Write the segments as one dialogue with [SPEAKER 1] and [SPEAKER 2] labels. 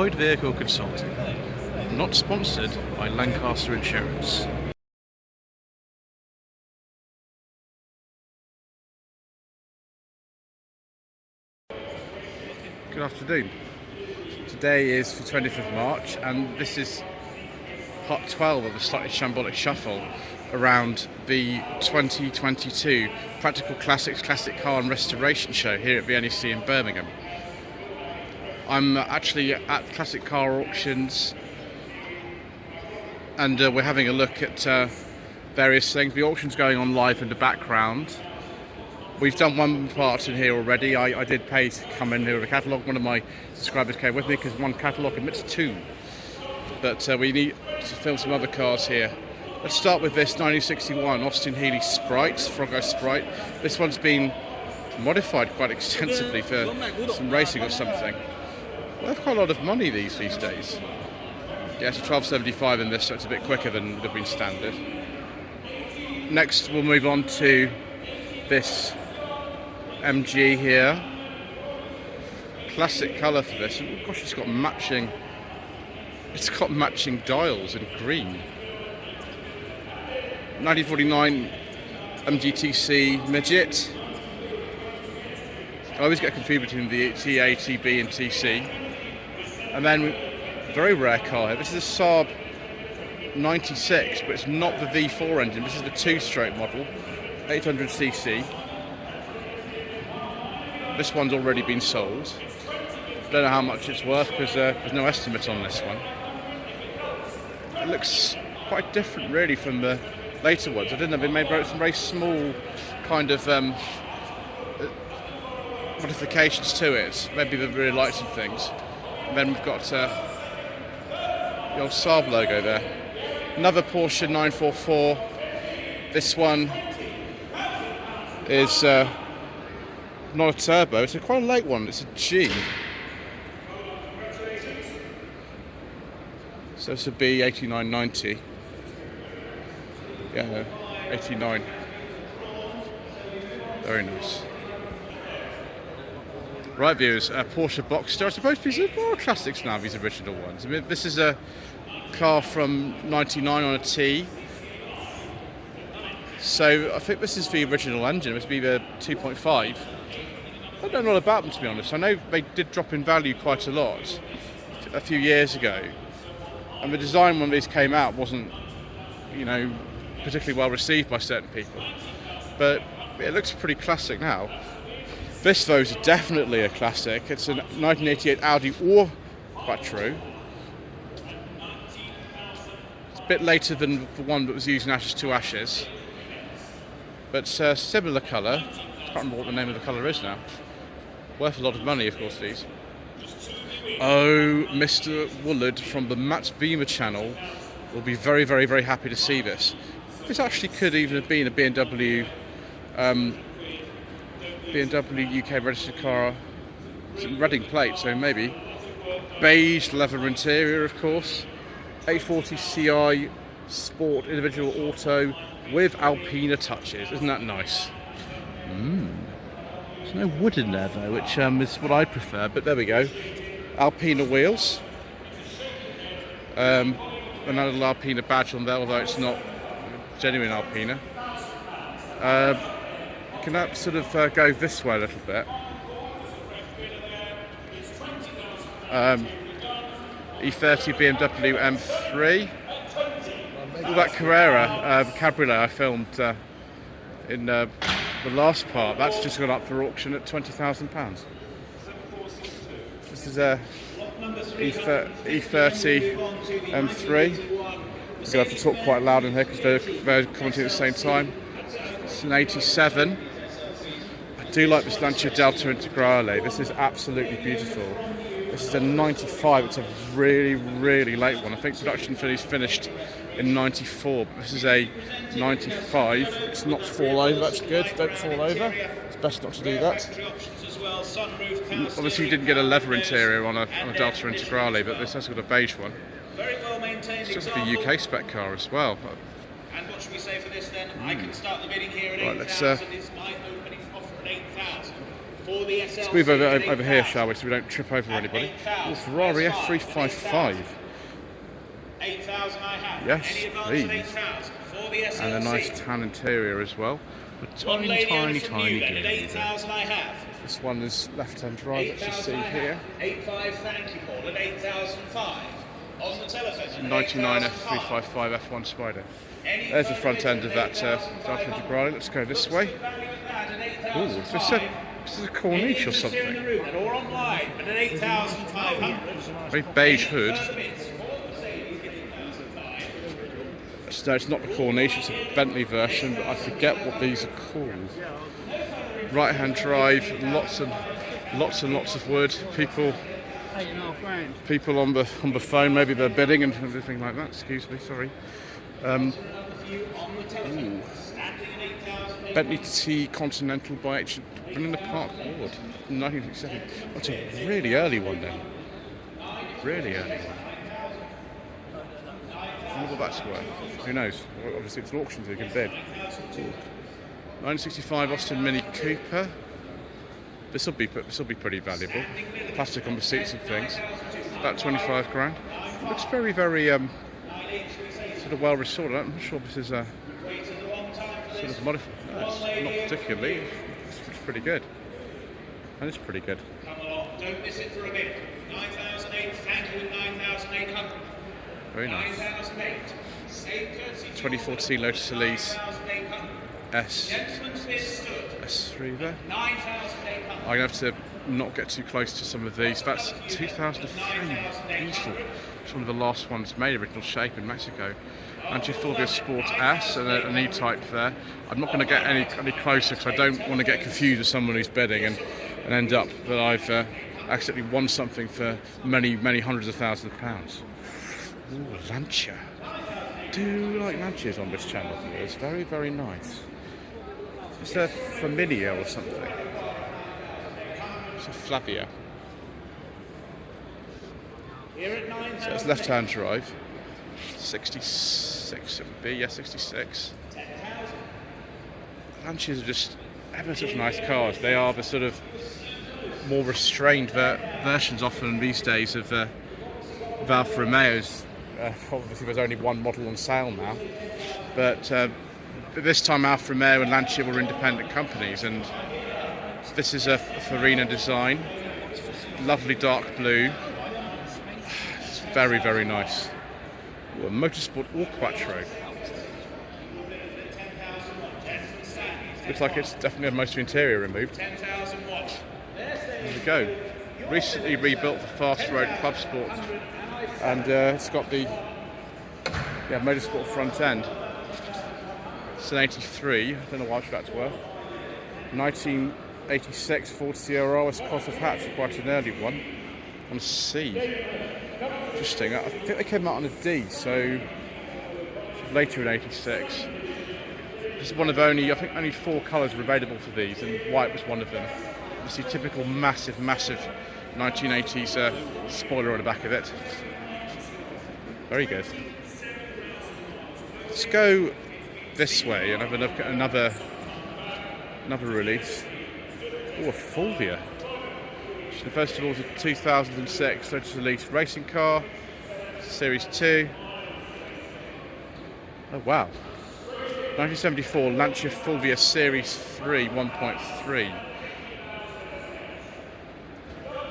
[SPEAKER 1] Lloyd Vehicle Consulting, not sponsored by Lancaster Insurance. Good afternoon. Today is the 20th of March and this is part 12 of the Slightly Shambolic Shuffle around the 2022 Practical Classics Classic Car and Restoration Show here at the NEC in Birmingham. I'm actually at Classic Car Auctions and we're having a look at various things. The auction's going on live in the background. We've done one part in here already. I did pay to come in here with a catalogue. One of my subscribers came with me because one catalogue admits two. But we need to film some other cars here. Let's start with this 1961 Austin Healey Sprite, Froggo Sprite. This one's been modified quite extensively for some racing or something. Well, they've quite a lot of money these days. Yeah, it's a 1275 in this, so it's a bit quicker than would have been standard. Next, we'll move on to this MG here. Classic colour for this. Oh gosh, it's got matching dials in green. 1949 MGTC midget. I always get confused between the TA, TB and TC. And then, very rare car here. This is a Saab 96, but it's not the V4 engine. This is the two-stroke model, 800cc. This one's already been sold. Don't know how much it's worth because there's no estimate on this one. It looks quite different, really, from the later ones. I didn't know they made some very small kind of modifications to it. Maybe they've really liked some things. And then we've got the old Saab logo there. Another Porsche 944. This one is not a turbo, it's quite a late one, it's a G. So this would be 8990. Yeah, 89. Very nice. Right, viewers, Porsche Boxster. I suppose these are more classics now, these original ones. I mean, this is a car from 99 on a T. So I think this is the original engine. This would be the 2.5. I don't know a lot about them, to be honest. I know they did drop in value quite a lot a few years ago. And the design when these came out wasn't, you know, particularly well received by certain people. But it looks pretty classic now. This, though, is definitely a classic. It's a 1988 Audi or Quattro. It's a bit later than the one that was used in Ashes to Ashes. But similar colour. I can't remember what the name of the colour is now. Worth a lot of money, of course, these. Oh, Mr. Woolard from the Matt Beamer channel will be very, very, very happy to see this. This actually could even have been a BMW UK registered car. It's a Reading plate, so maybe. Beige leather interior, of course. 840 Ci Sport individual auto with Alpina touches. Isn't that nice? There's no wood in there though, which is what I prefer, but there we go. Alpina wheels. Another little Alpina badge on there, although it's not genuine Alpina. Can that sort of go this way a little bit? E30 Bmw M3. All that Carrera cabriolet I filmed in the last part, that's just gone up for auction at £20,000. This is a E30 M3. I'm going to have to talk quite loud in here because they're commenting at the same time. It's an 87. I do like this Lancia Delta Integrale. This is absolutely beautiful. This is a 95. It's a really, really late one. I think production finished in 94. But this is a 95. It's not fall over. That's good. Don't fall over. It's best not to do that. Obviously, you didn't get a leather interior on a Delta Integrale, but this has got a beige one. It's just a UK spec car as well.
[SPEAKER 2] And what should we say for this then? I can start the bidding here at 8,000.
[SPEAKER 1] Right, let's Let's move over here, shall we, so we don't trip over anybody. Oh, Ferrari F355. Yes, please. And a nice tan interior as well. With tiny gear. This one is left-hand drive, let's just see here. 99 F355 F1 Spider. There's the front end of that Dark Grey. Let's go this way. Ooh, is this a Corniche or something? Very beige hood. No, it's not the Corniche, it's a Bentley version, but I forget what these are called. Right-hand drive, lots and lots of wood. People on the phone, maybe they're bidding and everything like that. Excuse me, sorry. Bentley T Continental by H. Brennan Park Ford, 1967. That's a really early one then. Really early one. I wonder what that's worth. Who knows? Obviously it's an auction, so you can bid. 1965 Austin Mini Cooper. This will be pretty valuable. Plastic on the seats and things. About 25 grand. It looks very sort of well restored. I'm not sure this is a sort of modified. No, it's not particularly. It's pretty good. And it's pretty good.
[SPEAKER 2] Come along, don't miss it for a bit. 9,008, thank you at 9,800.
[SPEAKER 1] Very nice.
[SPEAKER 2] 9,008.
[SPEAKER 1] 2014 Lotus Elise S3 there.
[SPEAKER 2] 9,800.
[SPEAKER 1] I'm going to have to not get too close to some of these. That's 2003. Beautiful. It's one of the last ones made, original shape in Mexico. Lancia Fulvia Sport S and an E-Type there. I'm not going to get any closer because I don't want to get confused with someone who's bidding and end up that I've accidentally won something for many hundreds of thousands of pounds. Ooh, Lancia. Do like Lancias on this channel. It's very nice. Is there Familia or something? It's a Flavia. So it's left-hand drive. 66 it would be, yeah, 66. Lancias are just ever such nice cars. They are the sort of more restrained versions often these days of Alfa Romeos. Obviously there's only one model on sale now, but this time Alfa Romeo and Lancia were independent companies, and this is a Farina design, lovely dark blue. It's very nice. Ooh, a Motorsport or Quattro. Looks like it's definitely had most of the interior removed. There we go. Recently rebuilt the Fast Road Club Sport, and it's got the Motorsport front end. It's an 83. I don't know how much that's worth. 1986 Ford Sierra Cosworth hatch, quite an early one. On C. Interesting. I think they came out on a D, so later in '86. This is one of only 4 colours were available for these, and white was one of them. You see typical massive 1980s spoiler on the back of it. Very good. Let's go this way and have a look at another release. Oh, a Fulvia. The first of all is a 2006 Lotus Elise racing car, Series 2. Oh wow. 1974 Lancia Fulvia Series 3 1.3.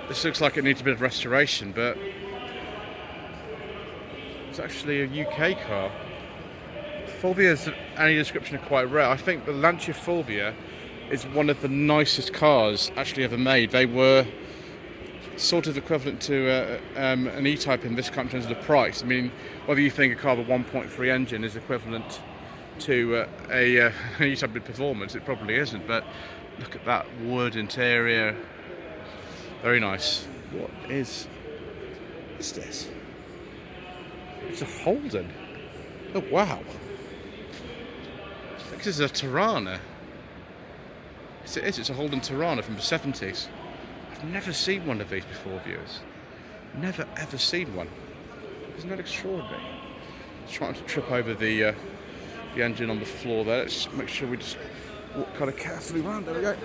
[SPEAKER 1] This looks like it needs a bit of restoration, but it's actually a UK car. Fulvias, any description, are quite rare. I think the Lancia Fulvia is one of the nicest cars actually ever made. They were sort of equivalent to an E-Type in this country in terms of the price. I mean, whether you think a car with a 1.3 engine is equivalent to an E-Type with performance, it probably isn't, but look at that wood interior. Very nice. What is this? It's a Holden. Oh wow. I think this is a Turana. Yes, it is. It's a Holden Turana from the 70s. I've never seen one of these before, viewers. Never ever seen one. Isn't that extraordinary? Just trying to trip over the engine on the floor there. Let's make sure we just walk kind of carefully around. There we go.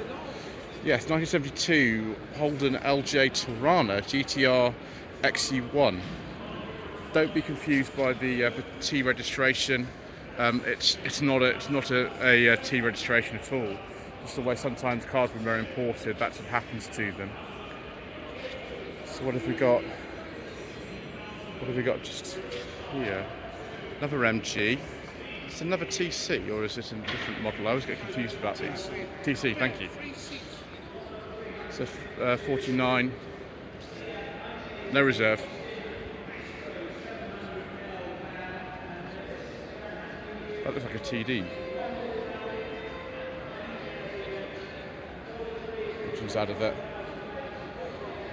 [SPEAKER 1] Yes, 1972 Holden LJ Turana GTR XU1. Don't be confused by the T registration. It's not a T registration at all. Just the way sometimes cars when they're imported, that's what happens to them. So what have we got? What have we got just here? Another MG. It's another TC, or is it a different model? I always get confused about these. TC, thank you. So 49. No reserve. That looks like a TD. Which was out of that.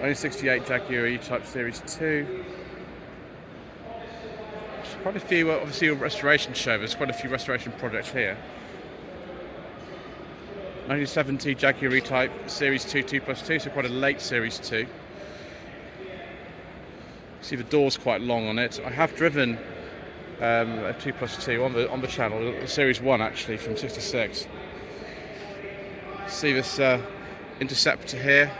[SPEAKER 1] Only 68 Jaguar E-Type Series 2. There's quite a few, obviously a restoration show, there's quite a few restoration projects here. 1970 Jaguar E-Type Series 2 2+2, so quite a late Series 2. See the door's quite long on it. I have driven a 2+2 on the channel, the Series 1 actually from '66. See this Interceptor here.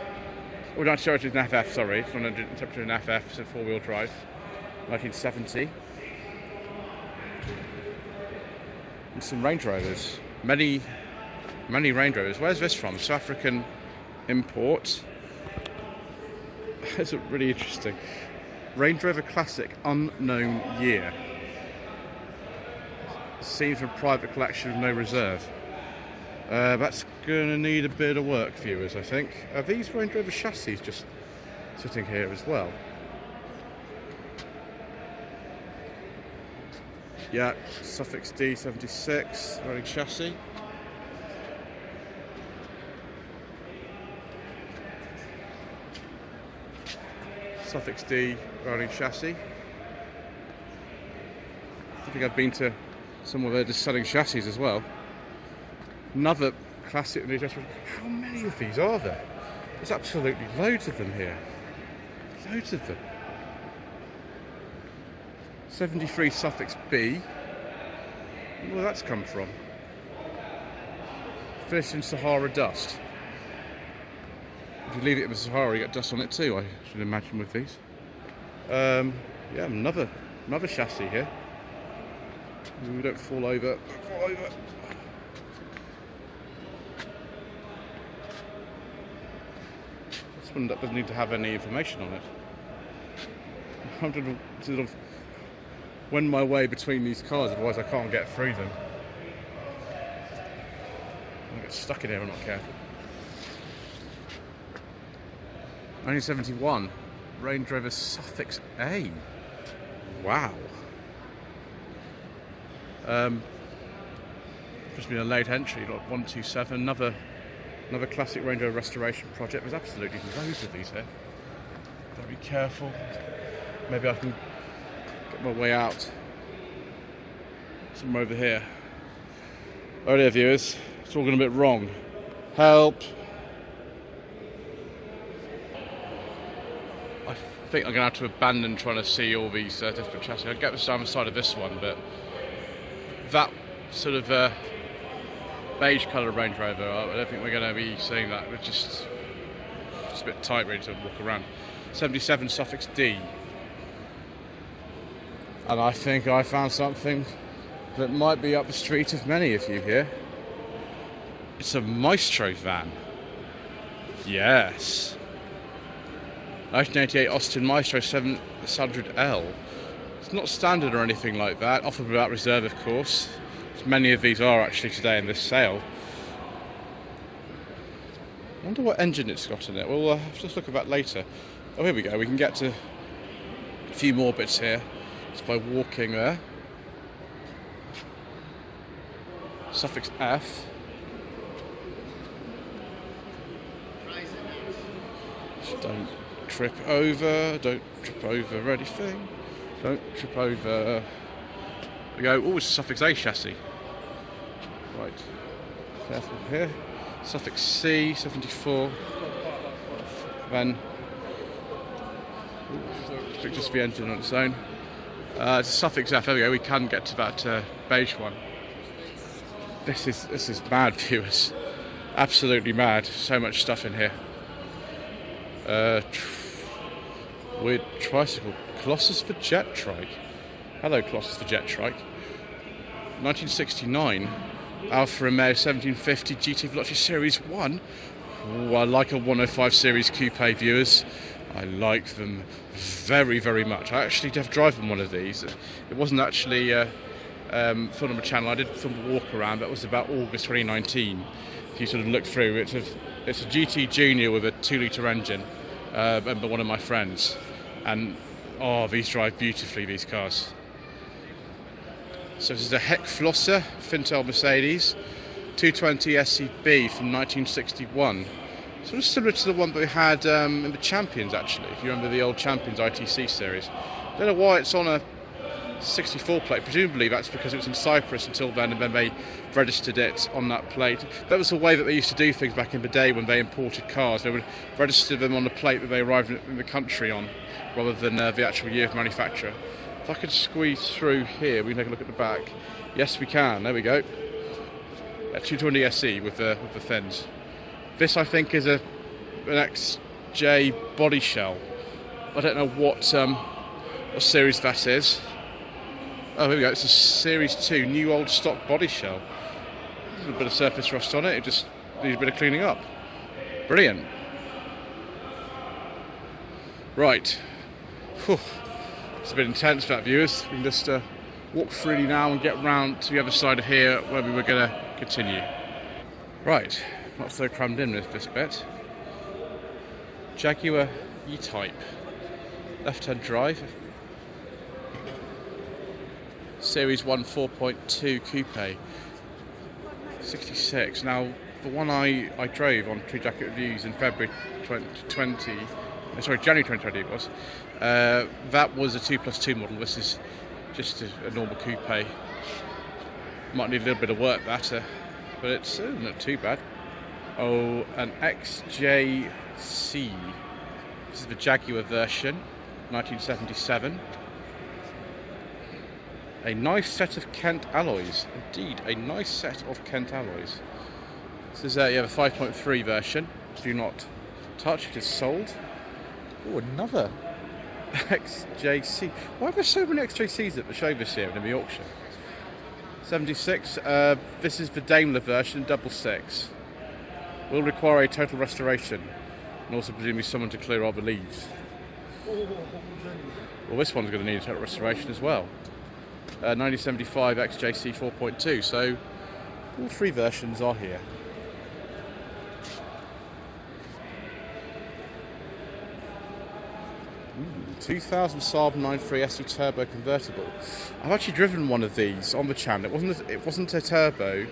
[SPEAKER 1] Oh, not sure it's an FF, sorry. It's not an Interceptor, an FF, it's a 4-wheel drive. 1970. And some Range Rovers. Many Range Rovers. Where's this from? South African import. It's really interesting. Range Rover Classic, unknown year. Seems from private collection with no reserve. That's going to need a bit of work, viewers, I think. Are these Range Rover chassis just sitting here as well? Yeah, Suffix D76, running chassis. Suffix D running chassis. I think I've been to some of their just selling chassis as well. Another classic new chassis. How many of these are there? There's absolutely loads of them here. Loads of them. 73 Suffix B. Where that's come from? Finished in Sahara dust. If you leave it in the Sahara, you get dust on it too, I should imagine, with these. Yeah, another chassis here. We don't fall over. This one doesn't need to have any information on it. I'm going to sort of wend my way between these cars, otherwise I can't get through them. I'll get stuck in here if I'm not careful. 1971 Range Rover Suffix A. Wow. Just been a late entry, got 127, another classic Range Rover restoration project. There's absolutely loads of these here. Gotta be careful. Maybe I can get my way out. Somewhere over here. Oh dear, viewers, it's all gone a bit wrong. Help! I think I'm going to have to abandon trying to see all these different chassis. I'll get the side of this one, but that sort of beige colour Range Rover, I don't think we're going to be seeing that. It's just a bit tight really to walk around. 77 Suffix D. And I think I found something that might be up the street of many of you here. It's a Maestro van. Yes. 1988 Austin Maestro 700L. It's not standard or anything like that, offered without reserve of course. As many of these are actually today in this sale. I wonder what engine it's got in it. We'll just look at that later. Oh, here we go. We can get to a few more bits here just by walking there. Suffix F. Don't trip over anything. Don't trip over. There we go. Oh, it's a Suffix A chassis. Right. Careful here. Suffix C, 74. Then. Ooh, just the engine on its own. It's a Suffix F. There we go. We can get to that beige one. This is mad, viewers. Absolutely mad. So much stuff in here. Weird tricycle. Colossus for Jet Trike. Hello, Colossus for Jet Trike. 1969. Alfa Romeo 1750 GT Veloci Series 1. Ooh, I like a 105 Series Coupe, viewers. I like them very, very much. I actually did drive on one of these. It wasn't actually filmed on my channel. I did film a walk around. That was about August 2019. If you sort of look through, it's a GT Junior with a 2-litre engine, by one of my friends. And oh, these drive beautifully, these cars. So this is a Heck Flosser Fintel Mercedes 220 SCB from 1961. Sort of similar to the one that we had in the Champions, actually, if you remember the old Champions ITC series. Don't know why it's on a 64 plate. Presumably that's because it was in Cyprus until then, and then they registered it on that plate. That was the way that they used to do things back in the day when they imported cars. They would register them on the plate that they arrived in the country on, rather than the actual year of manufacture. If I could squeeze through here, we can take a look at the back. Yes, we can. There we go. 220 SE with the fins. This, I think, is an XJ body shell. I don't know what series that is. Oh, here we go. It's a Series 2 new old stock body shell. A little bit of surface rust on it. It just needs a bit of cleaning up. Brilliant. Right. Whew. It's a bit intense, that, viewers. We can just walk freely now and get round to the other side of here where we were going to continue. Right. Not so crammed in with this bit. Jaguar E-Type. Left-hand drive. Series 1 4.2 Coupe. 66. Now, the one I drove on True Jacket Reviews in February 2020, January 2020 it was, that was a 2+2 model. This is just a normal coupe. Might need a little bit of work, that, but it's not too bad. Oh, an XJC. This is the Jaguar version, 1977. A nice set of Kent alloys. Indeed, a nice set of Kent alloys. This is the 5.3 version. Do not touch, it is sold. Oh, another XJC. Why are there so many XJCs at the show this year in the auction? 76. This is the Daimler version, 66. Will require a total restoration, and also presumably someone to clear all the leaves. Well, this one's going to need a total restoration as well. 1975 XJC 4.2, so all three versions are here. Ooh, 2000 Saab 9.3 SE Turbo Convertible. I've actually driven one of these on the channel. It wasn't a turbo,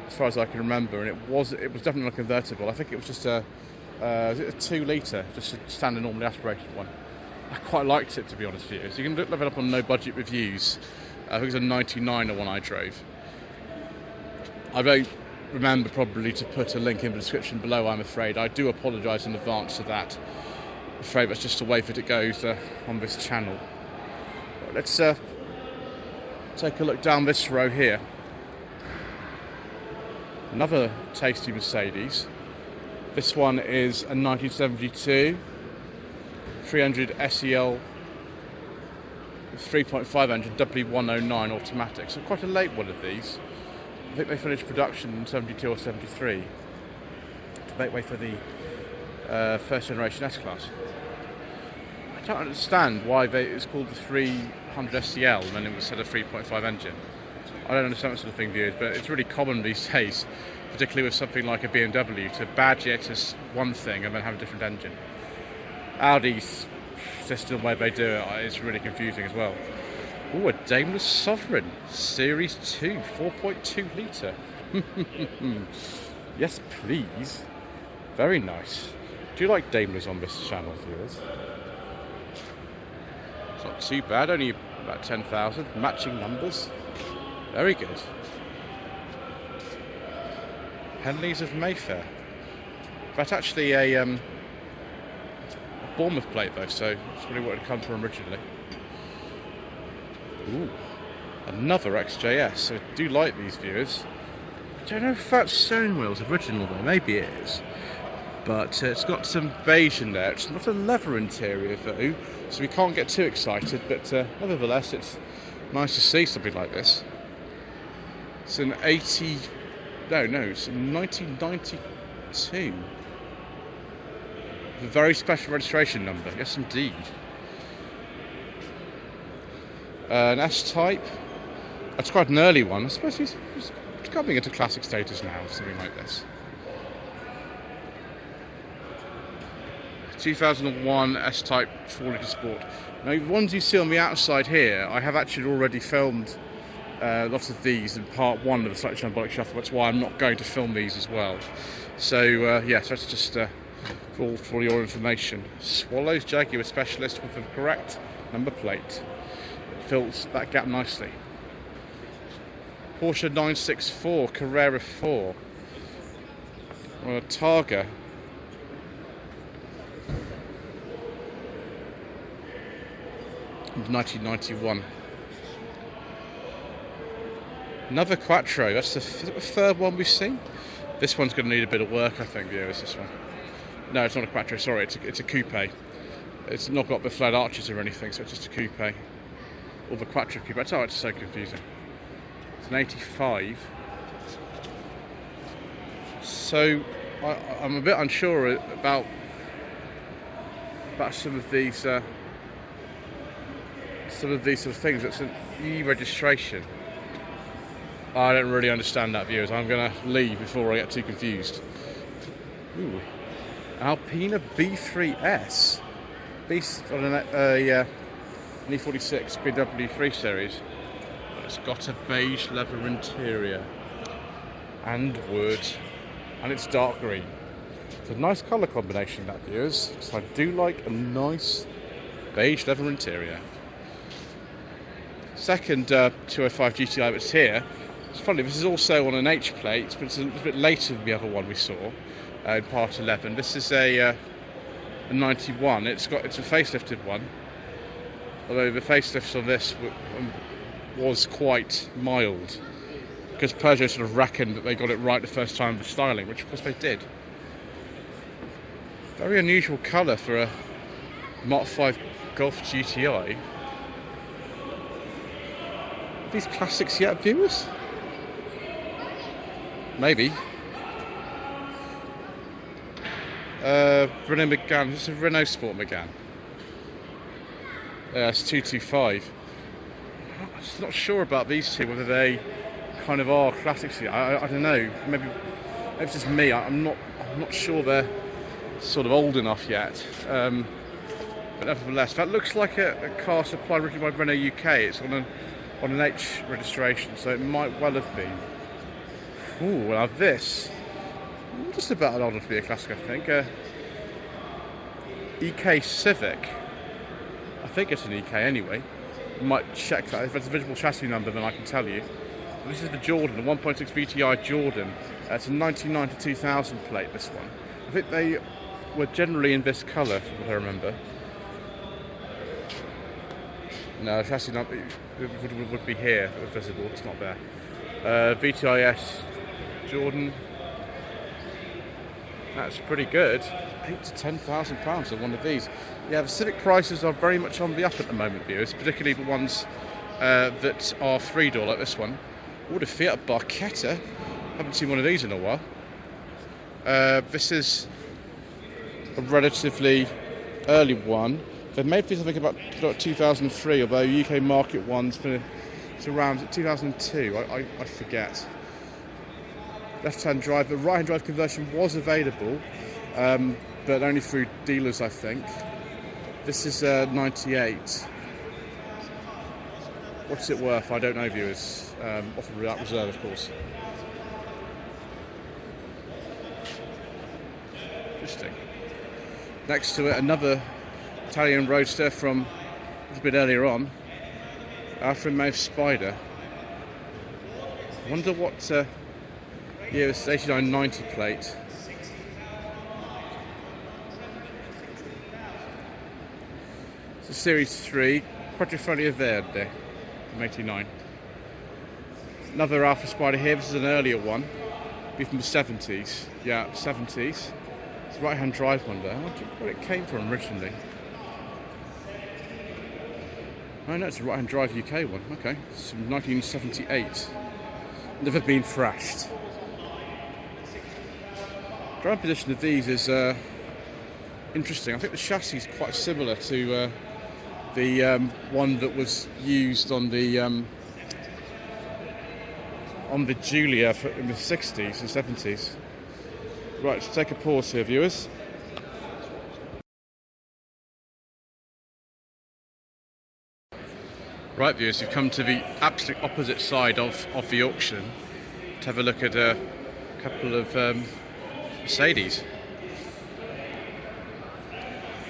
[SPEAKER 1] as far as I can remember, and it was definitely not a convertible. I think it was just a 2-litre, just a standard normally aspirated one. I quite liked it, to be honest with you. So you can look it up on No Budget Reviews. I think it was a 99, the one I drove. I don't remember probably to put a link in the description below, I'm afraid. I do apologise in advance for that. I'm afraid that's just the way that it goes on this channel. But let's take a look down this row here. Another tasty Mercedes. This one is a 1972 300 SEL 3.5 engine W109 automatic. So quite a late one of these. I think they finished production in 72 or 73 to make way for the first generation S-Class. I don't understand why it's called the 300 SEL and then it was set a 3.5 engine. I don't understand that sort of thing, viewers, but it's really common these days, particularly with something like a BMW, to badge it as one thing and then have a different engine. Audi's system, the way they do it, is really confusing as well. Ooh, a Daimler Sovereign, Series 2, 4.2 litre. Yes, please. Very nice. Do you like Daimlers on this channel, viewers? It's not too bad, only about 10,000. Matching numbers. Very good. Henleys of Mayfair. That's actually a Bournemouth plate though, so that's really what it had come from originally. Ooh, another XJS. So I do like these, viewers. I don't know if that's steering wheels original though, maybe it is. But it's got some beige in there. It's not a leather interior though, so we can't get too excited, but nevertheless it's nice to see something like this. It's an it's a 1992. A very special registration number, yes indeed. An S-Type. That's quite an early one. I suppose he's coming into classic status now, something like this. 2001 S-Type 4-litre Sport. Now, the ones you see on the outside here, I have actually already filmed lots of these in part 1 of the Slightly Shambolic Shuffle. That's why I'm not going to film these as well. So, yes, that's just for your information. Swallows Jaguar Specialist with the correct number plate. Fills that gap nicely. Porsche 964 Carrera 4. Or a Targa. Of 1991. Another Quattro. That's the third one we've seen. This one's going to need a bit of work, I think. Yeah, it's this one. No, it's not a Quattro. Sorry, it's a coupe. It's not got the flat arches or anything, so it's just a coupe. Or the Quattro coupe. That's it's so confusing. It's an 85. So I'm a bit unsure about some of these sort of things. It's an e-registration. I don't really understand that, viewers. I'm going to leave before I get too confused. Ooh. Alpina B3S. Based on an E46 Bmw 3 Series. It's got a beige leather interior. And wood. And it's dark green. It's a nice colour combination, that, viewers. So I do like a nice beige leather interior. Second 205 GTI that's here. It's funny, this is also on an H plate, but it's a bit later than the other one we saw in part 11. This is a 91. It's a facelifted one, although the facelift on this was quite mild, because Peugeot sort of reckoned that they got it right the first time with the styling, which of course they did. Very unusual colour for a Mark 5 Golf GTI. Are these classics yet, viewers? Maybe. Renault Megane. It's a Renault Sport Megane. It's 225. I'm just not sure about these two, whether they kind of are classics yet. I don't know. Maybe it's just me. I'm not sure they're sort of old enough yet. But nevertheless, that looks like a car supplied originally by Renault UK. It's on an H registration, so it might well have been. Ooh, well, this just about old enough to be a classic, I think. EK Civic. I think it's an EK anyway. I might check that. If it's a visible chassis number, then I can tell you. This is the Jordan, the 1.6 VTI Jordan. It's a 99 to 2000 plate, this one. I think they were generally in this colour, from what I remember. No, chassis number would be here if it was visible. It's not there. VTIS Jordan. That's pretty good. £8,000 to £10,000 on one of these. Yeah, the Civic prices are very much on the up at the moment, viewers, particularly the ones that are three-door, like this one. Oh, the Fiat Barchetta. Haven't seen one of these in a while. This is a relatively early one. They made this, I think, about 2003, although UK market ones it's around 2002. I forget. Left-hand drive. The right-hand drive conversion was available, but only through dealers, I think. This is 98. What's it worth? I don't know, viewers. Offered without reserve, of course. Interesting. Next to it, another Italian roadster from a bit earlier on. Alfa Romeo Spider. I wonder what year it's 8990 plate. It's a Series 3 Quadrifoglio Verde from 89. Another Alfa Spider here. This is an earlier one. Be from the 70s. Yeah, 70s. It's a right-hand drive one there. I wonder where it came from originally. Oh no, it's a right-hand drive UK one. Okay, it's from 1978. Never been thrashed. Ground position of these is interesting. I think the chassis is quite similar to the one that was used on the Giulia in the 60s and 70s. Right, let's take a pause here, viewers. Right, viewers, you've come to the absolute opposite side of the auction to have a look at a couple of Mercedes.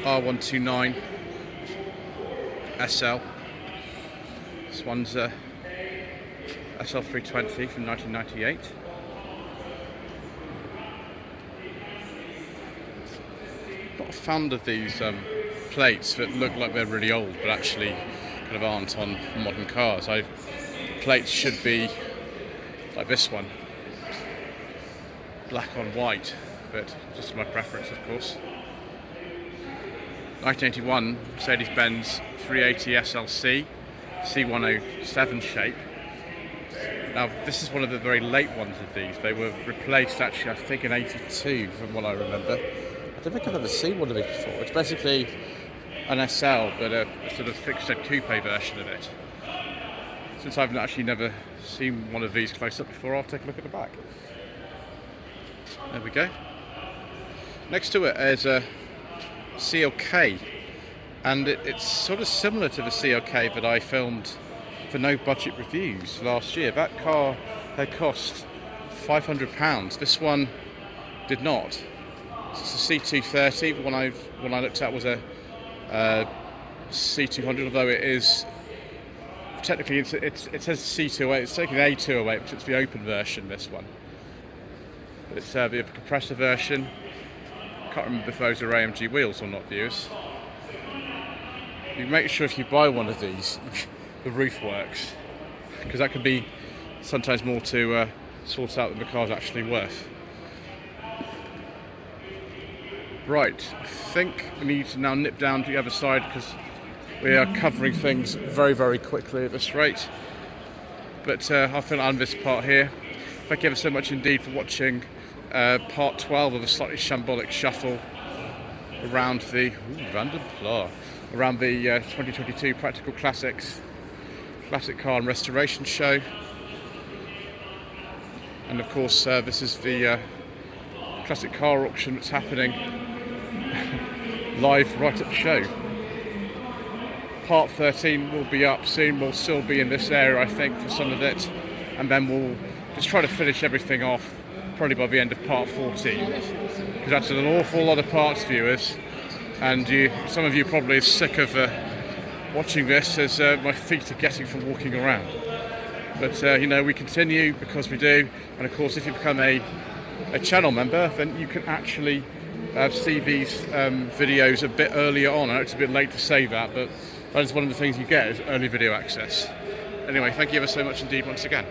[SPEAKER 1] R129 SL. This one's a SL320 from 1998. Not fond of these plates that look like they're really old but actually kind of aren't on modern cars. Plates should be like this one, black on white, but just my preference, of course. 1981 Mercedes-Benz 380 SLC C107 shape. Now this is one of the very late ones of these. They were replaced actually I think in 82 from what I remember. I don't think I've ever seen one of these before. It's basically an SL but a sort of fixed head coupe version of it. Since I've actually never seen one of these close up before, I'll take a look at the back. There we go. Next to it is a CLK, and it's sort of similar to the CLK that I filmed for No Budget Reviews last year. That car had cost £500. This one did not. It's a C230. The one I looked at was a C200, although it is technically it says C208. It's taking A208, which is the open version. This one, but it's the compressor version. Can't remember if those are AMG wheels or not, viewers. You make sure if you buy one of these, the roof works, because that can be sometimes more to sort out than the car's actually worth. Right, I think we need to now nip down to the other side because we are covering things very, very quickly at this rate. But I'll finish on this part here. Thank you ever so much indeed for watching part 12 of a Slightly Shambolic Shuffle around the around the 2022 Practical Classics Classic Car and Restoration Show. And of course this is the classic car auction that's happening live right at the show. Part 13 will be up soon. We'll still be in this area I think for some of it, and then we'll just try to finish everything off probably by the end of part 14, because that's an awful lot of parts, viewers, and some of you probably are sick of watching this as my feet are getting from walking around. But you know, we continue because we do, and of course if you become a channel member then you can actually see these videos a bit earlier on. I know it's a bit late to say that, but that is one of the things you get, is early video access. Anyway, thank you ever so much indeed once again.